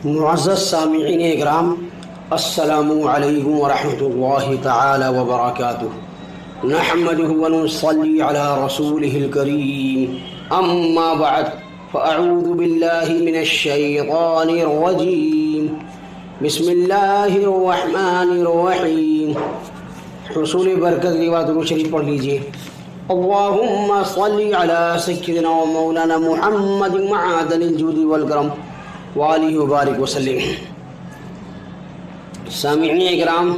معزز سامعین اکرام، السلام علیکم ورحمۃ اللہ تعالی وبرکاتہ۔ نحمده ونصلی علی رسوله الکریم، اما بعد فاعوذ باللہ من الشیطان الرجیم، بسم اللہ الرحمن الرحیم۔ حصول برکت کی بات کو شریف پڑھ لیجیے۔ اللہم صلی علی سیدنا و مولانا محمد معدن الجود والکرم وآلہ وبارک وسلم۔ سامعین اکرام،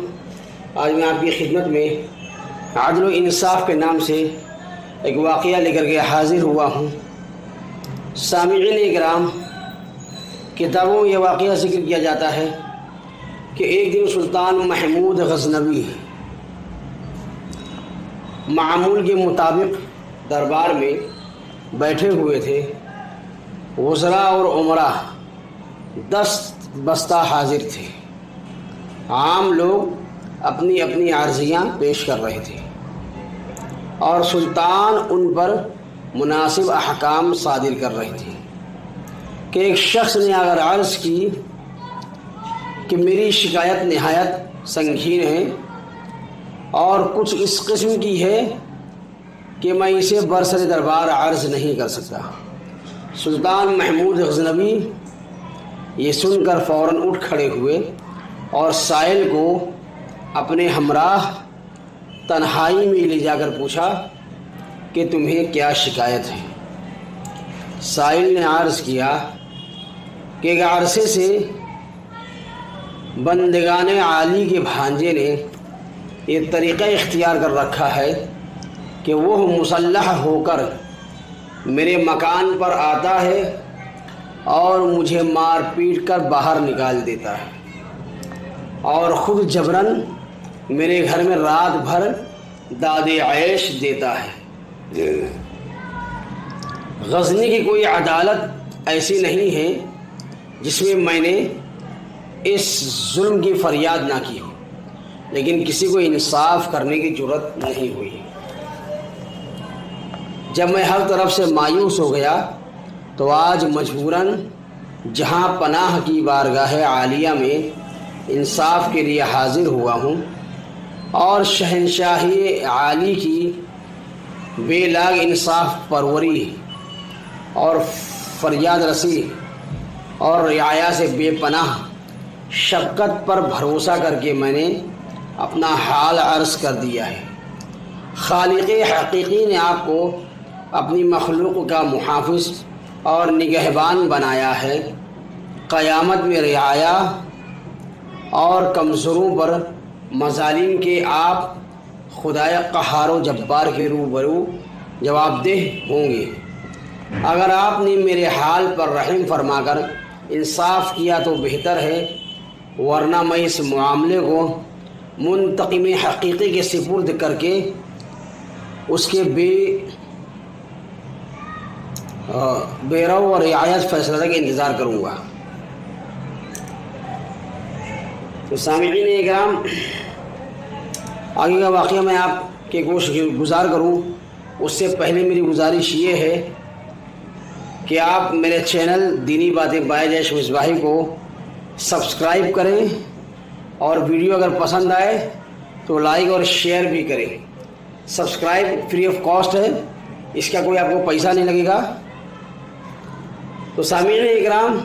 آج میں آپ کی خدمت میں عدل و انصاف کے نام سے ایک واقعہ لے کر کے حاضر ہوا ہوں۔ سامعین اکرام، کتابوں میں یہ واقعہ ذکر کیا جاتا ہے کہ ایک دن سلطان محمود غزنوی معمول کے مطابق دربار میں بیٹھے ہوئے تھے۔ وزراء اور عمراء دست بستہ حاضر تھے۔ عام لوگ اپنی اپنی عرضیاں پیش کر رہے تھے اور سلطان ان پر مناسب احکام صادر کر رہے تھے کہ ایک شخص نے اگر عرض کی کہ میری شکایت نہایت سنگین ہے اور کچھ اس قسم کی ہے کہ میں اسے برسر دربار عرض نہیں کر سکتا، سلطان محمود غزنوی یہ سن کر فوراً اٹھ کھڑے ہوئے اور سائل کو اپنے ہمراہ تنہائی میں لے جا کر پوچھا کہ تمہیں کیا شکایت ہے۔ سائل نے عرض کیا کہ ایک عرصے سے بندگان عالی کے بھانجے نے یہ طریقہ اختیار کر رکھا ہے کہ وہ مسلح ہو کر میرے مکان پر آتا ہے اور مجھے مار پیٹ کر باہر نکال دیتا ہے اور خود جبراً میرے گھر میں رات بھر داد عیش دیتا ہے۔ غزنی کی کوئی عدالت ایسی نہیں ہے جس میں نے اس ظلم کی فریاد نہ کی ہو، لیکن کسی کو انصاف کرنے کی جرت نہیں ہوئی۔ جب میں ہر طرف سے مایوس ہو گیا تو آج مجبوراً جہاں پناہ کی بارگاہ عالیہ میں انصاف کے لیے حاضر ہوا ہوں اور شہنشاہی عالی کی بے لاگ انصاف پروری اور فریاد رسی اور رعایا سے بے پناہ شفقت پر بھروسہ کر کے میں نے اپنا حال عرض کر دیا ہے۔ خالق حقیقی نے آپ کو اپنی مخلوق کا محافظ اور نگہبان بنایا ہے۔ قیامت میں رعایا اور کمزوروں پر مظالم کے آپ خدائے قہار و جبار کے روبرو جواب دہ ہوں گے۔ اگر آپ نے میرے حال پر رحم فرما کر انصاف کیا تو بہتر ہے، ورنہ میں اس معاملے کو منتقم حقیقی کے سپرد کر کے اس کے بے رو اور رعایت فیصلہ کا انتظار کروں گا۔ تو سامعین اکرام، آگے کا واقعہ میں آپ کے گوش گزار کروں اس سے پہلے میری گزارش یہ ہے کہ آپ میرے چینل دینی باتیں بائے جیش مصباحی کو سبسکرائب کریں اور ویڈیو اگر پسند آئے تو لائک اور شیئر بھی کریں۔ سبسکرائب فری آف کاسٹ ہے، اس کا کوئی آپ کو پیسہ نہیں لگے گا۔ تو سامعین اکرام،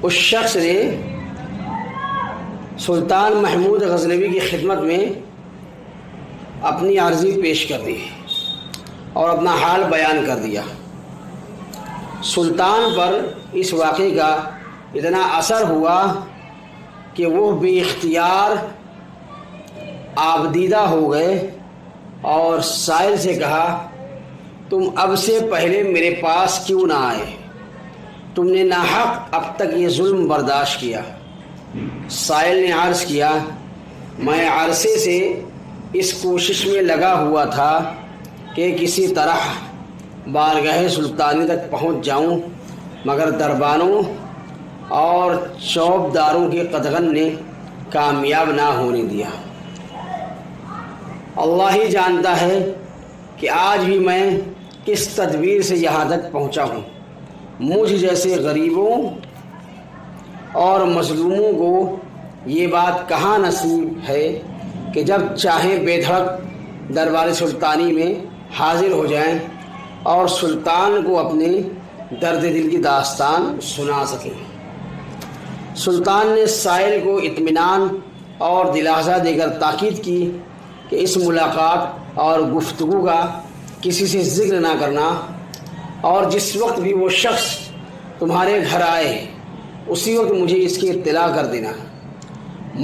اس شخص نے سلطان محمود غزنوی کی خدمت میں اپنی عرضی پیش کر دی اور اپنا حال بیان کر دیا۔ سلطان پر اس واقعے کا اتنا اثر ہوا کہ وہ بے اختیار آبدیدہ ہو گئے اور سائل سے کہا، تم اب سے پہلے میرے پاس کیوں نہ آئے؟ تم نے ناحق اب تک یہ ظلم برداشت کیا۔ سائل نے عرض کیا، میں عرصے سے اس کوشش میں لگا ہوا تھا کہ کسی طرح بارگاہ سلطانی تک پہنچ جاؤں، مگر دربانوں اور چوبداروں کے قدغن نے کامیاب نہ ہونے دیا۔ اللہ ہی جانتا ہے کہ آج بھی میں کس تدبیر سے یہاں تک پہنچا ہوں۔ مجھ جیسے غریبوں اور مظلوموں کو یہ بات کہاں نصیب ہے کہ جب چاہیں بے دھڑک دربار سلطانی میں حاضر ہو جائیں اور سلطان کو اپنے درد دل کی داستان سنا سکیں۔ سلطان نے سائل کو اطمینان اور دلاسا دے کر تاکید کی کہ اس ملاقات اور گفتگو کا کسی سے ذکر نہ کرنا، اور جس وقت بھی وہ شخص تمہارے گھر آئے اسی وقت مجھے اس کی اطلاع کر دینا۔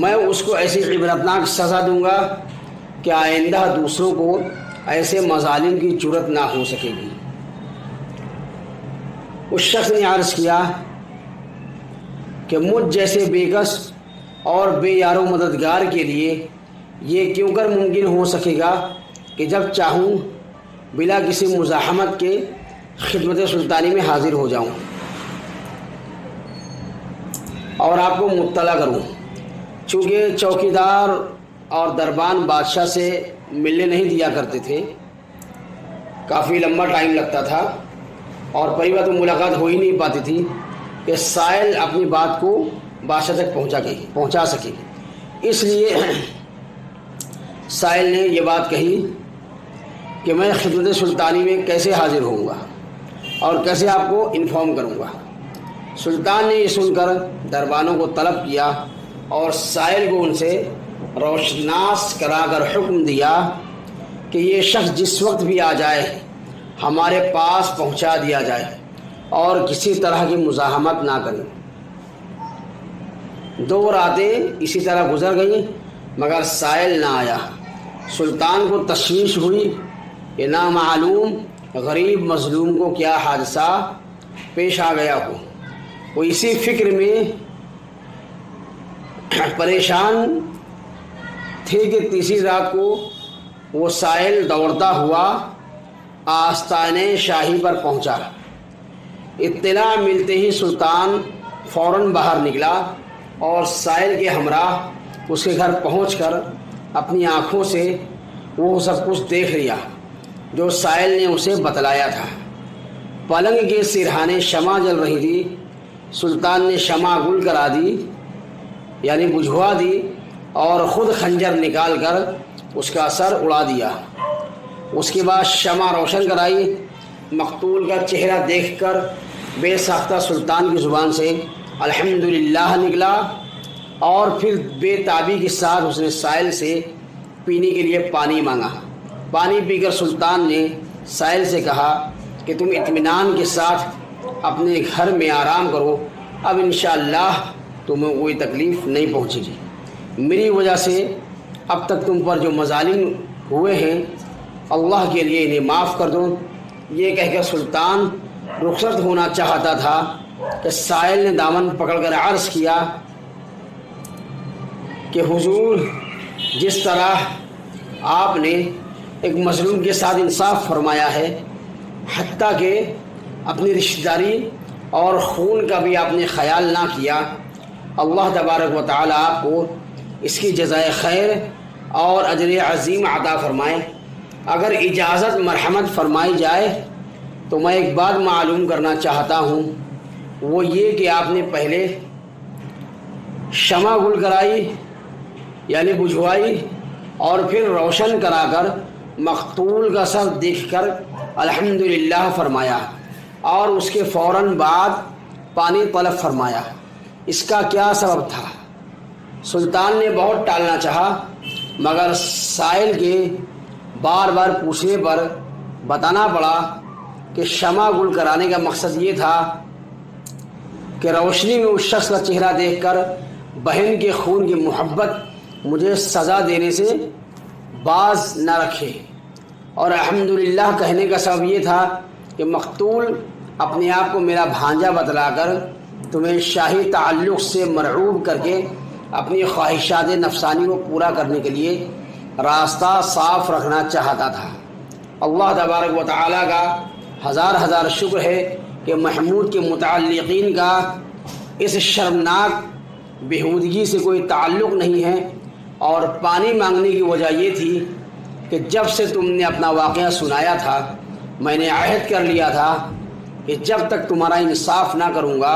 میں اس کو ایسی عبرتناک سزا دوں گا کہ آئندہ دوسروں کو ایسے مظالم کی جرت نہ ہو سکے گی۔ اس شخص نے عرض کیا کہ مجھ جیسے بے کس اور بے یار و مددگار کے لیے یہ کیوں کر ممکن ہو سکے گا کہ جب چاہوں بلا کسی مزاحمت کے خدمت سلطانی میں حاضر ہو جاؤں اور آپ کو مطلع کروں۔ چونکہ چوکیدار اور دربان بادشاہ سے ملنے نہیں دیا کرتے تھے، کافی لمبا ٹائم لگتا تھا اور پہلی بار تو ملاقات ہو ہی نہیں پاتی تھی کہ سائل اپنی بات کو بادشاہ تک پہنچا سکے۔ اس لیے سائل نے یہ بات کہی کہ میں خدمت سلطانی میں کیسے حاضر ہوں گا اور کیسے آپ کو انفارم کروں گا۔ سلطان نے یہ سن کر دربانوں کو طلب کیا اور سائل کو ان سے روشناس کرا کر حکم دیا کہ یہ شخص جس وقت بھی آ جائے ہمارے پاس پہنچا دیا جائے اور کسی طرح کی مزاحمت نہ کریں۔ 2 راتیں اسی طرح گزر گئیں مگر سائل نہ آیا۔ سلطان کو تشویش ہوئی کہ نامعلوم غریب مظلوم کو کیا حادثہ پیش آ گیا ہو۔ وہ اسی فکر میں پریشان تھے کہ تیسری رات کو وہ سائل دوڑتا ہوا آستانے شاہی پر پہنچا۔ اطلاع ملتے ہی سلطان فوراً باہر نکلا اور سائل کے ہمراہ اس کے گھر پہنچ کر اپنی آنکھوں سے وہ سب کچھ دیکھ لیا جو سائل نے اسے بتلایا تھا۔ پلنگ کے سرہانے شمع جل رہی تھی۔ سلطان نے شمع گل کرا دی یعنی بجھوا دی اور خود خنجر نکال کر اس کا سر اڑا دیا۔ اس کے بعد شمع روشن کرائی۔ مقتول کا چہرہ دیکھ کر بے ساختہ سلطان کی زبان سے الحمدللہ نکلا اور پھر بے تابی کے ساتھ اس نے سائل سے پینے کے لیے پانی مانگا۔ پانی پی کر سلطان نے سائل سے کہا کہ تم اطمینان کے ساتھ اپنے گھر میں آرام کرو، اب انشاءاللہ تمہیں کوئی تکلیف نہیں پہنچے گی۔ میری وجہ سے اب تک تم پر جو مظالم ہوئے ہیں اللہ کے لیے انہیں معاف کر دو۔ یہ کہہ کر سلطان رخصت ہونا چاہتا تھا کہ سائل نے دامن پکڑ کر عرض کیا کہ حضور، جس طرح آپ نے ایک مظلوم کے ساتھ انصاف فرمایا ہے، حتیٰ کہ اپنی رشتہ داری اور خون کا بھی آپ نے خیال نہ کیا، اللہ تبارک و تعالیٰ آپ کو اس کی جزائے خیر اور اجر عظیم عطا فرمائے۔ اگر اجازت مرحمت فرمائی جائے تو میں ایک بات معلوم کرنا چاہتا ہوں، وہ یہ کہ آپ نے پہلے شمع گل کرائی یعنی بجھوائی اور پھر روشن کرا کر مقتول کا سر دیکھ کر الحمدللہ فرمایا اور اس کے فوراً بعد پانی طلب فرمایا۔ اس کا کیا سبب تھا؟ سلطان نے بہت ٹالنا چاہا مگر سائل کے بار بار پوچھنے پر بتانا پڑا کہ شمع گل کرانے کا مقصد یہ تھا کہ روشنی میں اس شخص کا چہرہ دیکھ کر بہن کے خون کی محبت مجھے سزا دینے سے باز نہ رکھے، اور الحمدللہ کہنے کا سبب یہ تھا کہ مقتول اپنے آپ کو میرا بھانجا بتلا کر تمہیں شاہی تعلق سے مرعوب کر کے اپنی خواہشات نفسانی کو پورا کرنے کے لیے راستہ صاف رکھنا چاہتا تھا۔ اللہ تبارک و تعالیٰ کا ہزار ہزار شکر ہے کہ محمود کے متعلقین کا اس شرمناک بےہودگی سے کوئی تعلق نہیں ہے، اور پانی مانگنے کی وجہ یہ تھی کہ جب سے تم نے اپنا واقعہ سنایا تھا میں نے عہد کر لیا تھا کہ جب تک تمہارا انصاف نہ کروں گا